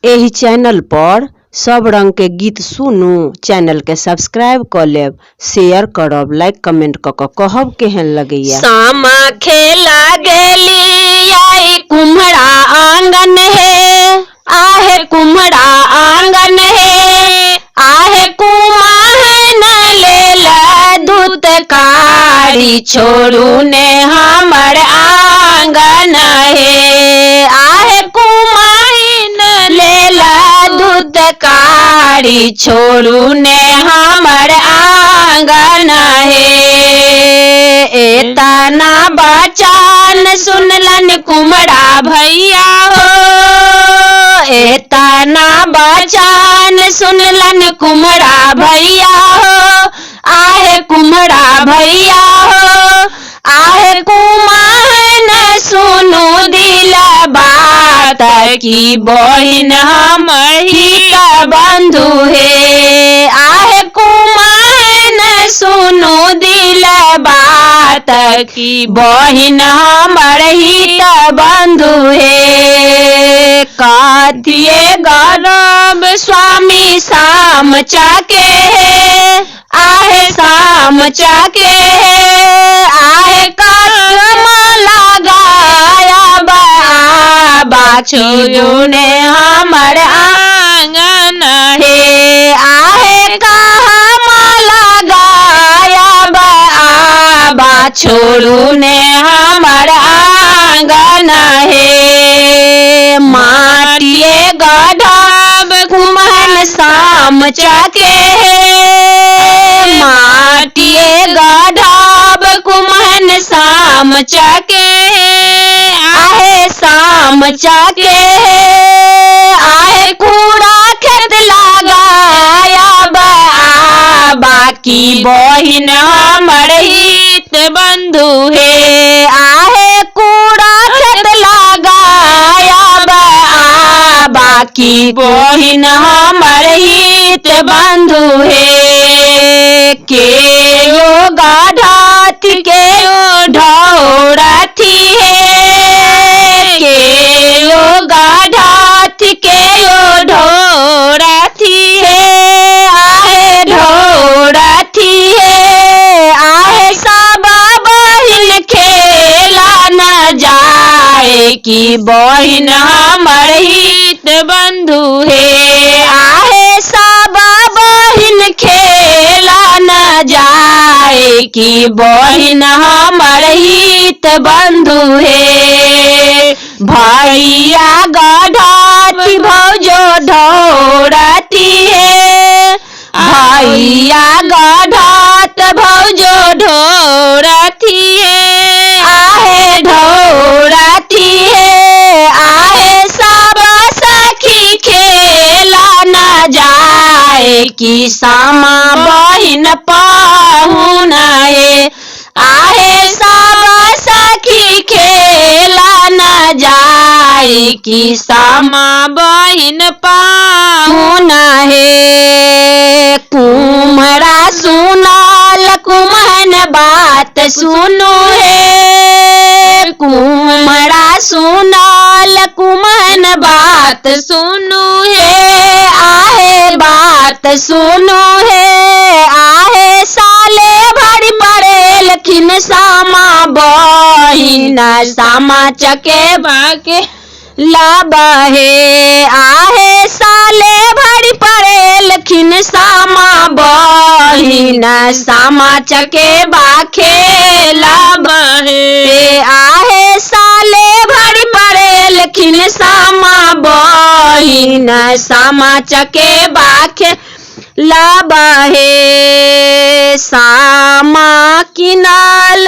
एही चैनल पर सब रंग के गीत सुनू। चैनल के सब्सक्राइब कर लेब, शेयर करब, लाइक कमेंट कहब केहन लगैया। सामा खेला गेली आई कुम्हड़ा आंगन है, आहे कुम्हड़ा आंगन है, आहे कुम्हान लेला दूत कारी छोड़ू ने हमर आंगन है, आहे कुम्हान लेला दूत कारी छोड़ू ने हमर आंगन है। एतना बचन सुनलन कुम्हड़ा भैया हो, एतना बचन सुनलन कुम्हड़ा भैया हो, आहे कुम्हड़ा भैया हो, आहे कुम्हान सुनु दिल बात की बहिन हमर ही बंधु है, आहे कुम्हान सुनु दिल बात की बहिन हमर ही बंधु है। कथिए गौरव स्वामी शाम चाके है, आहे शाम चाके है, आहे कलम लगाया बाछू ने हमर आंगन है, आहे कहम लगाया बाछू ने हमर आंगन है। माटिए गढ़ब कुम्हन शाम चाके है, माटिए गढ़ब कुम्हन शाम चाके है, आहे शाम चाके है, आहे कूड़ा खेत लगाया बाकी बहिन हमर हित बंधु है, आहे कूड़ा खेत लगाया बाकी बहिन हमर हित बंधु है। के यो गाढ़त के यो ढौरथी है, के यो गाढ़त के यो ढौरथी है, आहे ढौरथी है, आहे सब बहिन खेला न जाए की बहिन हमर हित बंधु है, आहे सब बहिन खेला न जाए की बहिन हमर हित बंधु है। भैया गढ़ती भौजो ढौरती है, भैया गढ़त भौजो ढौरती है, आहे ढौरती है, आहे सब सखी खेला न जाए की सामा बहिन पाहुन है, आहे सब सखी खेला न जाए की सामा बहिन पाहुन है। कुम्हड़ा सुनाल कुम्हन बात सुनो है, कुम्हड़ा सुनाल कुम्हन बात सुनो है, आहे बात सुनो है, आहे साले भरी पड़ेल खिन सामा बहिन सामा चके बाके लाबहे, आहे साले भरी पड़ेल खिन सामा बहिन सामा चके बाखे लाबहे, आहे साले भरी पड़ेल खिन सामा बहिन सामा चके बाखे लाबहे। सामा किनाल